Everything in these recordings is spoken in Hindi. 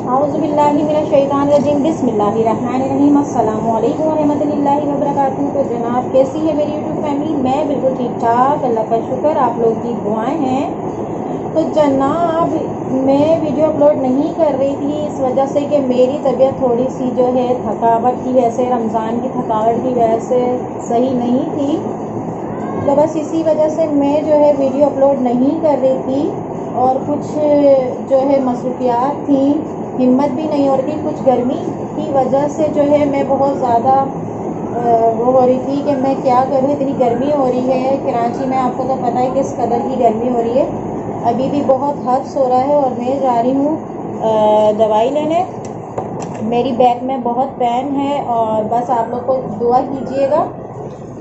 औज़ुबिल्लाहिमिनश्शैतानिर्रजीम बिस्मिल्लाहिर्रहमानिर्रहीम अस्सलामु अलैकुम वरहमतुल्लाहि वबरकातुहू। तो जनाब कैसी है मेरी यूट्यूब फैमिली? मैं बिल्कुल ठीक ठाक, अल्लाह का शुक्र, आप लोग की दुआएं हैं। तो जनाब मैं वीडियो अपलोड नहीं कर रही थी इस वजह से कि मेरी तबीयत थोड़ी सी जो है थकावट की वजह से, रमज़ान की थकावट की वजह से सही नहीं थी। तो बस इसी वजह से मैं जो है वीडियो अपलोड नहीं कर रही थी और कुछ जो है मसरूफियात थी, हिम्मत भी नहीं हो रही थी। कुछ गर्मी की वजह से जो है मैं बहुत ज़्यादा वो हो रही थी कि मैं क्या करूँ, इतनी गर्मी हो रही है कराची में। आपको तो पता है किस कदर की गर्मी हो रही है। अभी भी बहुत हफ्स हो रहा है और मैं जा रही हूँ दवाई लेने। मेरी बैक में बहुत पेन है और बस आप लोग को दुआ कीजिएगा।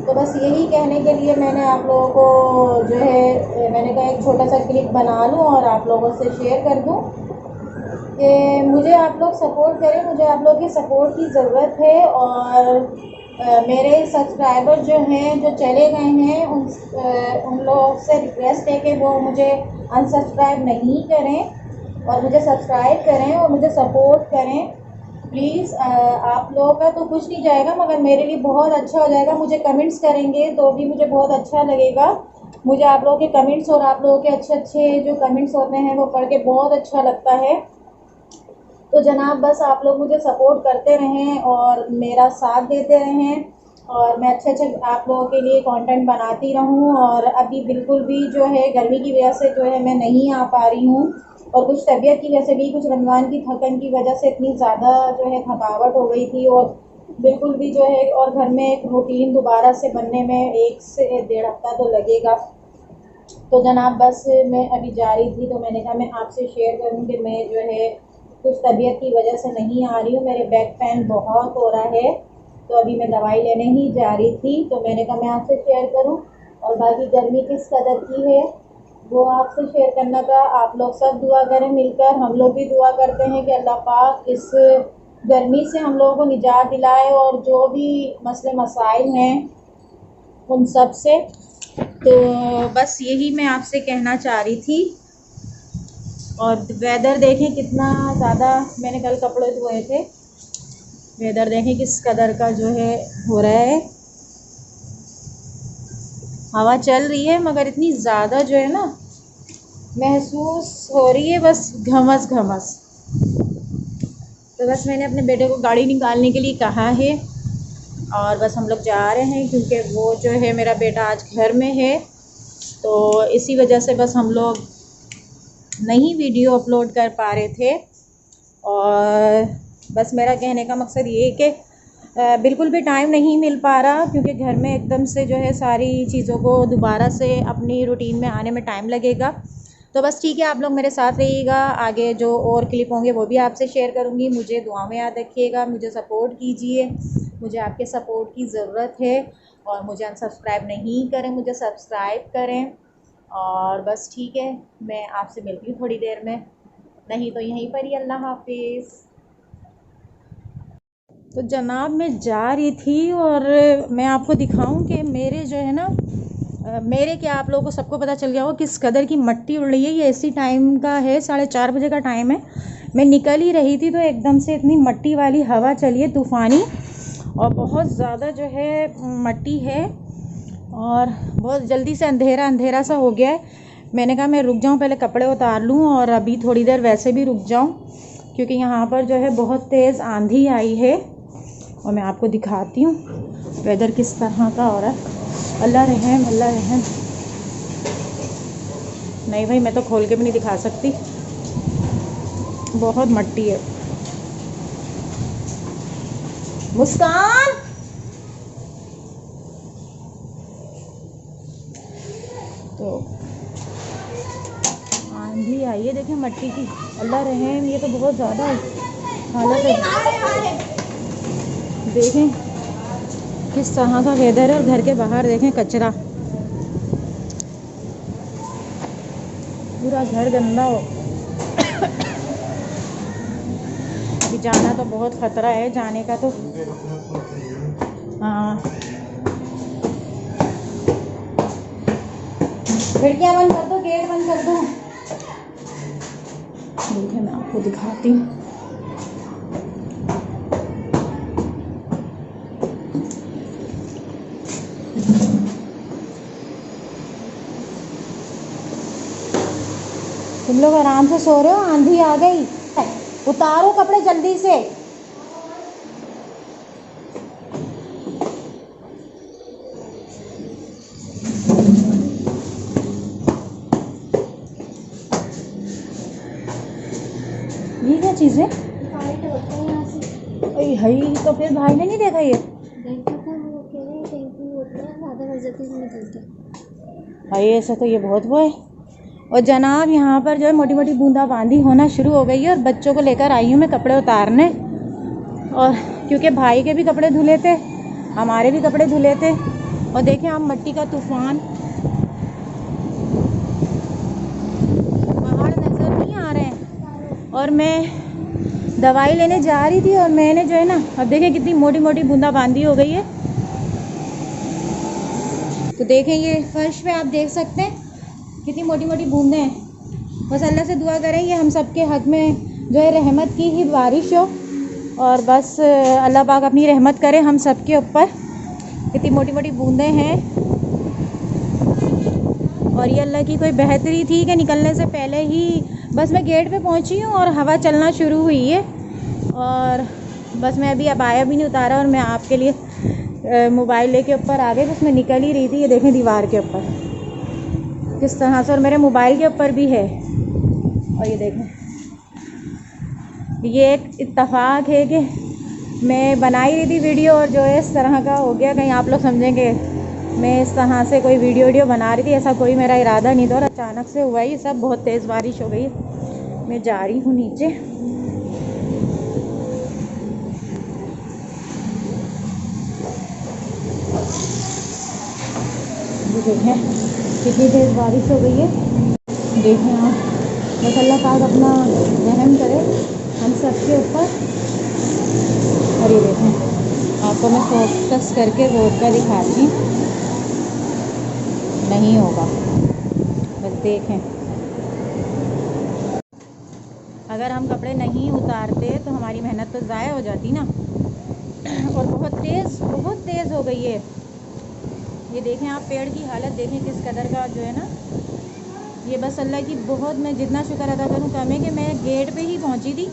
तो बस यही कहने के लिए मैंने आप लोगों को जो है मैंने कहा एक छोटा सा क्लिप बना लूँ और आप लोगों से शेयर कर दूँ कि मुझे आप लोग सपोर्ट करें। मुझे आप लोग की सपोर्ट की ज़रूरत है और मेरे सब्सक्राइबर जो हैं जो चले गए हैं उन लोगों से रिक्वेस्ट है कि वो मुझे अनसब्सक्राइब नहीं करें और मुझे सब्सक्राइब करें और मुझे सपोर्ट करें प्लीज़। आप लोगों का तो कुछ नहीं जाएगा मगर मेरे लिए बहुत अच्छा हो जाएगा। मुझे कमेंट्स करेंगे तो भी मुझे बहुत अच्छा लगेगा। मुझे आप लोगों के कमेंट्स और आप लोगों के अच्छे अच्छे जो कमेंट्स होते हैं वो पढ़ के बहुत अच्छा लगता है। तो जनाब बस आप लोग मुझे सपोर्ट करते रहें और मेरा साथ देते रहें और मैं अच्छे अच्छे आप लोगों के लिए कंटेंट बनाती रहूं। और अभी बिल्कुल भी जो है गर्मी की वजह से जो है मैं नहीं आ पा रही हूँ और कुछ तबीयत की वजह से भी, कुछ रमज़ान की थकन की वजह से इतनी ज़्यादा जो है थकावट हो गई थी और बिल्कुल भी जो है, और घर में एक रूटीन दोबारा से बनने में 1 से 1.5 हफ्ता तो लगेगा। तो जनाब बस मैं अभी जा रही थी तो मैंने कहा मैं आपसे शेयर करूँ कि मैं जो है कुछ तबीयत की वजह से नहीं आ रही हूँ। मेरे बैक पेन बहुत हो रहा है तो अभी मैं दवाई लेने ही जा रही थी तो मैंने कहा मैं आपसे शेयर करूँ। और बाकी गर्मी किस कदर की है वो आपसे शेयर करना था। आप लोग सब दुआ करें मिलकर, हम लोग भी दुआ करते हैं कि अल्लाह पाक इस गर्मी से हम लोगों को निजात दिलाए और जो भी मसले मसाइल हैं उन सब से। तो बस यही मैं आपसे कहना चाह रही थी। और वेदर देखें कितना ज़्यादा, मैंने कल कपड़े धोए थे, वेदर देखें किस कदर का जो है हो रहा है। हवा चल रही है मगर इतनी ज़्यादा जो है ना महसूस हो रही है, बस घमस घमस। तो बस मैंने अपने बेटे को गाड़ी निकालने के लिए कहा है और बस हम लोग जा रहे हैं क्योंकि वो जो है मेरा बेटा आज घर में है। तो इसी वजह से बस हम लोग नहीं वीडियो अपलोड कर पा रहे थे। और बस मेरा कहने का मकसद ये है कि बिल्कुल भी टाइम नहीं मिल पा रहा क्योंकि घर में एकदम से जो है सारी चीज़ों को दोबारा से अपनी रूटीन में आने में टाइम लगेगा। तो बस ठीक है, आप लोग मेरे साथ रहिएगा। आगे जो और क्लिप होंगे वो भी आपसे शेयर करूँगी। मुझे दुआ में याद रखिएगा, मुझे सपोर्ट कीजिए, मुझे आपके सपोर्ट की ज़रूरत है। और मुझे अनसब्सक्राइब नहीं करें, मुझे सब्सक्राइब करें। और बस ठीक है, मैं आपसे मिलती हूँ थोड़ी देर में, नहीं तो यहीं पर ही। अल्लाह हाफिज़। तो जनाब मैं जा रही थी और मैं आपको दिखाऊं कि मेरे जो है ना मेरे क्या, आप लोगों को सबको पता चल गया हो किस कदर की मट्टी उड़ रही है। ये इसी टाइम का है, 4:30 बजे का टाइम है। मैं निकल ही रही थी तो एकदम से इतनी मट्टी वाली हवा चली है तूफ़ानी और बहुत ज़्यादा जो है मट्टी है और बहुत जल्दी से अंधेरा अंधेरा सा हो गया है। मैंने कहा मैं रुक जाऊं, पहले कपड़े उतार लूं और अभी थोड़ी देर वैसे भी रुक जाऊं क्योंकयहाँ पर जो है बहुत तेज़ आंधी आई है। और मैं आपको दिखाती हूँ वेदर किस तरह का हो रहा है। अल्लाह रहम, अल्लाह रहम। नहीं भाई, मैं तो खोल के भी नहीं दिखा सकती, बहुत मट्टी है। मुस्कान, तो आंधी आई है, देखें मट्टी की। अल्लाह रहम, ये तो बहुत ज़्यादा हालत है। देखें किस तरह का वेदर है और घर के बाहर देखें कचरा, पूरा घर गंदा हो। अभी जाना तो बहुत ख़तरा है, जाने का तो। हाँ, खिड़कियाँ बंद कर दो, गेट बंद कर दो। देखिए मैं आपको दिखाती हूँ। तुम लोग आराम से सो रहे हो, आंधी आ गई। उतारो कपड़े जल्दी से। ये क्या चीज़ है? हई तो फिर भाई ने नहीं देखा ये? भाई ऐसा तो ये बहुत वो है। और जनाब यहाँ पर जो है मोटी मोटी बूंदाबांदी होना शुरू हो गई है और बच्चों को लेकर आई हूँ मैं कपड़े उतारने। और क्योंकि भाई के भी कपड़े धुले थे, हमारे भी कपड़े धुले थे। और देखें आप मट्टी का तूफान, पहाड़ नज़र नहीं आ रहे हैं। और मैं दवाई लेने जा रही थी और मैंने जो है ना, अब देखें कितनी मोटी मोटी बूंदाबांदी हो गई है। तो देखें ये फर्श पे आप देख सकते हैं कितनी मोटी मोटी बूंदें हैं। बस अल्लाह से दुआ करें ये हम सब के हक़ में जो है रहमत की ही बारिश हो, और बस अल्लाह पाक अपनी रहमत करे हम सब के ऊपर। कितनी मोटी मोटी बूंदें हैं। और ये अल्लाह की कोई बेहतरी थी कि निकलने से पहले ही बस मैं गेट पे पहुंची हूँ और हवा चलना शुरू हुई है। और बस मैं अभी अबाया भी नहीं उतारा और मैं आपके लिए मोबाइल लेके ऊपर आ गई। बस मैं निकल ही रही थी। ये देखें दीवार के ऊपर किस तरह से, और मेरे मोबाइल के ऊपर भी है। और ये देखें, ये एक इत्तेफाक है कि मैं बना ही रही थी वीडियो और जो है इस तरह का हो गया। कहीं आप लोग समझेंगे मैं इस तरह से कोई वीडियो बना रही थी, ऐसा कोई मेरा इरादा नहीं था। और अचानक से हुआ ये सब, बहुत तेज़ बारिश हो गई। मैं जा रही हूँ नीचे। देखें कितनी तेज़ बारिश हो गई है। देखें आप, बस अल्लाह पाक अपना रहम करे हम सब के ऊपर। और ये देखें आपको मैं फोकस करके रोड का दिखाती हूँ, नहीं होगा, बस देखें। अगर हम कपड़े नहीं उतारते तो हमारी मेहनत तो ज़ाया हो जाती ना। और बहुत तेज़ हो गई है। ये देखें आप, पेड़ की हालत देखें किस कदर का जो है ना। ये बस अल्लाह की बहुत, मैं जितना शुक्र अदा करूँ कम है कि मैं गेट पे ही पहुंची थी।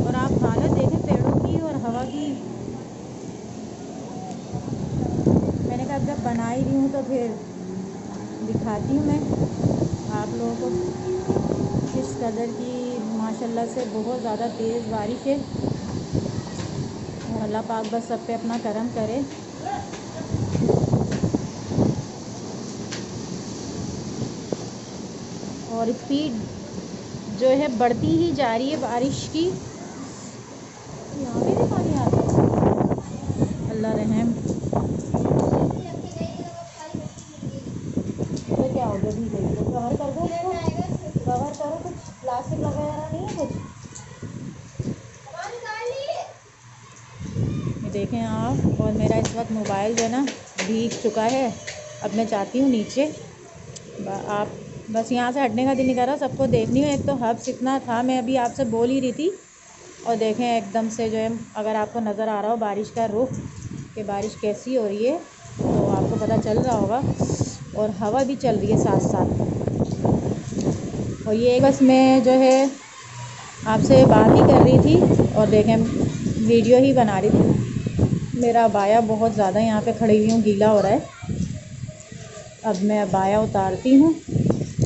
और आप हालत देखें पेड़ों की और हवा की। मैंने कहा जब बना ही रही हूँ तो फिर दिखाती हूँ मैं आप लोगों को किस कदर की माशाल्लाह से बहुत ज़्यादा तेज़ बारिश है। और अल्लाह पाक बस सब पे अपना करम करे। और स्पीड जो है बढ़ती ही जा रही है बारिश की। यहाँ पे भी पानी आता है, अल्लाह रहम। तो क्या हो गया, भी गई तो कवर कर दो, कवर करो, कुछ प्लास्टिक वगैरह नहीं है कुछ। ये देखें आप, और मेरा इस वक्त मोबाइल जो है ना भीग चुका है। अब मैं चाहती हूँ नीचे, आप बस यहाँ से हटने का दिल नहीं कर रहा, सबको देखनी हूँ। एक तो हब्स इतना था, मैं अभी आपसे बोल ही रही थी। और देखें एकदम से जो है, अगर आपको नज़र आ रहा हो बारिश का रुख कि बारिश कैसी हो रही है तो आपको पता चल रहा होगा। और हवा भी चल रही है साथ साथ। और ये बस मैं जो है आपसे बात ही कर रही थी और देखें वीडियो ही बना रही थी। मेरा अबाया बहुत ज़्यादा यहाँ पे खड़ी हुई हूँ, गीला हो रहा है। अब मैं अबाया उतारती हूँ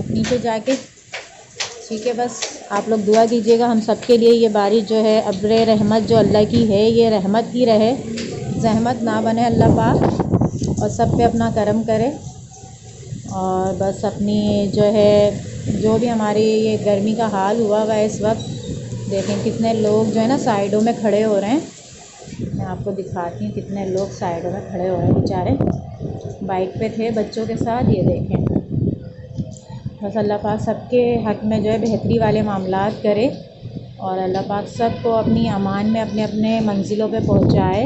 नीचे जाके, ठीक है। बस आप लोग दुआ कीजिएगा हम सब के लिए। ये बारिश जो है अब्र रहमत जो अल्लाह की है, ये रहमत ही रहे, जहमत ना बने अल्लाह पाक। और सब पे अपना करम करे। और बस अपनी जो है, जो भी हमारी ये गर्मी का हाल हुआ हुआ है इस वक्त, देखें कितने लोग जो है ना साइडों में खड़े हो रहे हैं। मैं आपको दिखाती हूँ कितने लोग साइडों में खड़े हो रहे हैं, बेचारे बाइक पे थे बच्चों के साथ। ये देखें, बस अल्लाह पाक सबके हक़ में जो है बेहतरी वाले मामलात करे। और अल्लाह पाक सबको अपनी अमान में अपने अपने मंजिलों पे पहुँचाए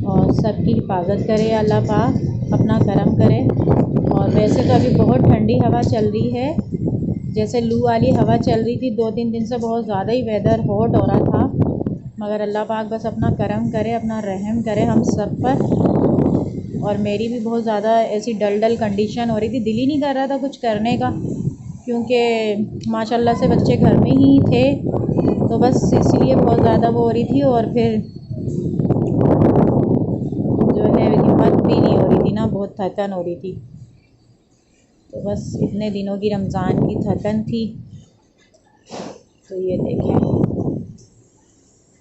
और सबकी हिफाजत करे। अल्लाह पाक अपना करम करे। और वैसे तो अभी बहुत ठंडी हवा चल रही है, जैसे लू वाली हवा चल रही थी 2-3 दिन से, बहुत ज़्यादा ही वेदर हॉट हो रहा था। मगर अल्लाह पाक बस अपना करम करे, अपना रहम करे हम सब पर। और मेरी भी बहुत ज़्यादा ऐसी डल कंडीशन हो रही थी, दिल ही नहीं कर रहा था कुछ करने का। क्योंकि माशाल्लाह से बच्चे घर में ही थे, तो बस इसलिए बहुत ज़्यादा वो हो रही थी। और फिर जो है हिम्मत भी नहीं हो रही थी ना, बहुत थकन हो रही थी। तो बस इतने दिनों की रमज़ान की थकन थी। तो ये देखें,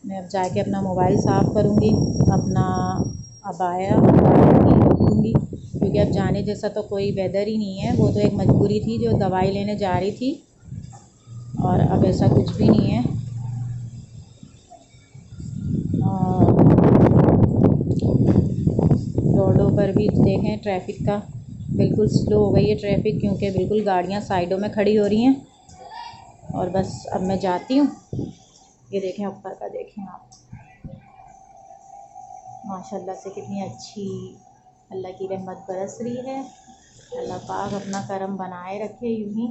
मैं अब जाके अपना मोबाइल साफ़ करूँगी, अपना अबाया रखूँगी, क्योंकि अब जाने जैसा तो कोई वेदर ही नहीं है। वो तो एक मजबूरी थी जो दवाई लेने जा रही थी, और अब ऐसा कुछ भी नहीं है। और रोडों पर भी देखें, ट्रैफिक का बिल्कुल स्लो हो गई है ट्रैफिक, क्योंकि बिल्कुल गाड़ियाँ साइडों में खड़ी हो रही हैं। और बस अब मैं जाती हूँ। ये देखें ऊपर का, देखें आप, माशाल्लाह से कितनी अच्छी अल्लाह की रहमत बरस रही है। अल्लाह पाक अपना करम बनाए रखे यूँ ही।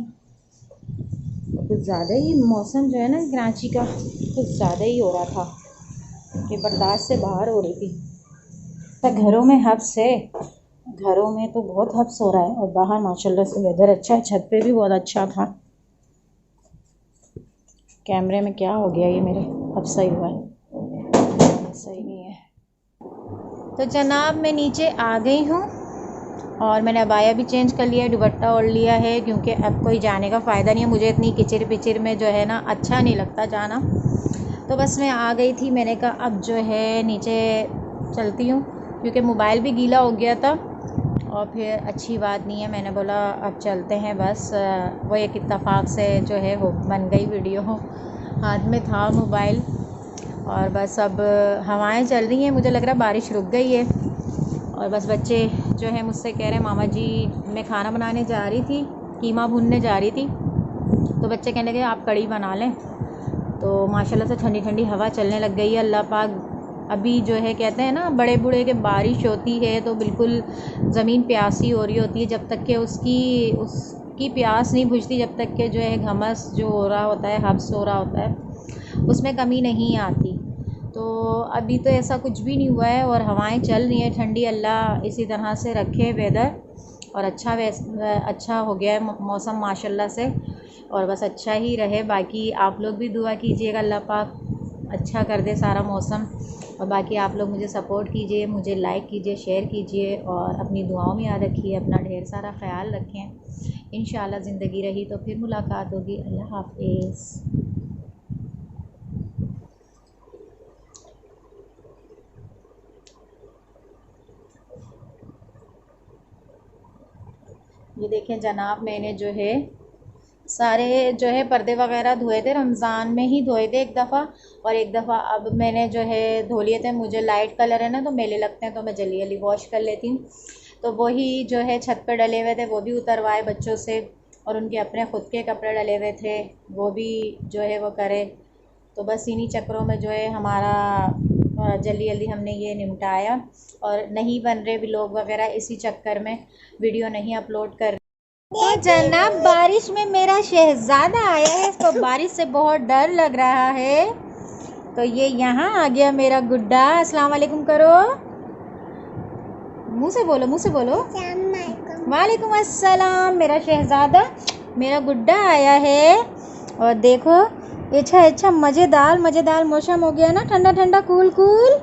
कुछ ज़्यादा ही मौसम जो है ना कराची का, कुछ ज़्यादा ही हो रहा था कि बर्दाश्त से बाहर हो रही थी। तो घरों में हब्स है, घरों में तो बहुत हब्स हो रहा है, और बाहर माशाल्लाह से वेदर अच्छा है, छत पे भी बहुत अच्छा था। कैमरे में क्या हो गया ये मेरे, अब सही हुआ है? सही नहीं है। तो जनाब मैं नीचे आ गई हूँ, और मैंने अबाया भी चेंज कर लिया है, दुपट्टा ओढ़ लिया है, क्योंकि अब कोई जाने का फ़ायदा नहीं है। मुझे इतनी किचिर पिचिर में जो है ना अच्छा नहीं लगता जाना। तो बस मैं आ गई थी, मैंने कहा अब जो है नीचे चलती हूँ, क्योंकि मोबाइल भी गीला हो गया था, और फिर अच्छी बात नहीं है। मैंने बोला अब चलते हैं बस। वो एक इत्तेफाक से जो है वो बन गई वीडियो, हाथ में था मोबाइल। और बस अब हवाएं चल रही हैं, मुझे लग रहा है बारिश रुक गई है। और बस बच्चे जो है मुझसे कह रहे हैं मामा जी मैं खाना बनाने जा रही थी, कीमा भूनने जा रही थी, तो बच्चे कहने लगे आप कढ़ी बना लें। तो माशाल्लाह से ठंडी ठंडी हवा चलने लग गई है। अल्लाह पाक अभी जो है कहते हैं ना बड़े बूढ़े के बारिश होती है तो बिल्कुल ज़मीन प्यासी हो रही होती है, जब तक कि उसकी प्यास नहीं बुझती, जब तक कि जो है घमस जो हो रहा होता है, हब्स हो रहा होता है, उसमें कमी नहीं आती। तो अभी तो ऐसा कुछ भी नहीं हुआ है, और हवाएं चल रही हैं ठंडी। अल्लाह इसी तरह से रखे वेदर, और अच्छा हो गया है मौसम माशाल्लाह से, और बस अच्छा ही रहे। बाकी आप लोग भी दुआ कीजिएगा अल्लाह पाक अच्छा कर दे सारा मौसम। और बाकी आप लोग मुझे सपोर्ट कीजिए, मुझे लाइक कीजिए, शेयर कीजिए, और अपनी दुआओं में याद रखिए, अपना ढेर सारा ख्याल रखें। इंशाअल्लाह ज़िंदगी रही तो फिर मुलाकात होगी। अल्लाह हाफ़िज़। ये देखें जनाब, मैंने जो है सारे जो है पर्दे वगैरह धोए थे, रमज़ान में ही धोए थे एक दफ़ा, और एक दफ़ा अब मैंने जो है धो लिए थे। मुझे लाइट कलर है ना तो मेले लगते हैं, तो मैं जल्दी जल्दी वॉश कर लेती हूँ। तो वही जो है छत पर डले हुए थे वो भी उतरवाए बच्चों से, और उनके अपने ख़ुद के कपड़े डले हुए थे वो भी जो है वो करे। तो बस इन्हीं चक्करों में जो है हमारा जल्दी जल्दी हमने ये निपटाया, और नहीं बन रहे व्लॉग वगैरह, इसी चक्कर में वीडियो नहीं अपलोड कर। तो जनाब बारिश में मेरा शहजादा आया है, तो बारिश से बहुत डर लग रहा है। तो ये यहाँ आ गया मेरा गुड्डा। अस्सलाम वालेकुम करो, मुँह से बोलो, मुँह से बोलो। वालेकुम अस्सलाम। मेरा शहजादा, मेरा गुड्डा आया है। और देखो अच्छा अच्छा मज़ेदार मज़ेदार मौसम हो गया ना, ठंडा ठंडा कूल कूल।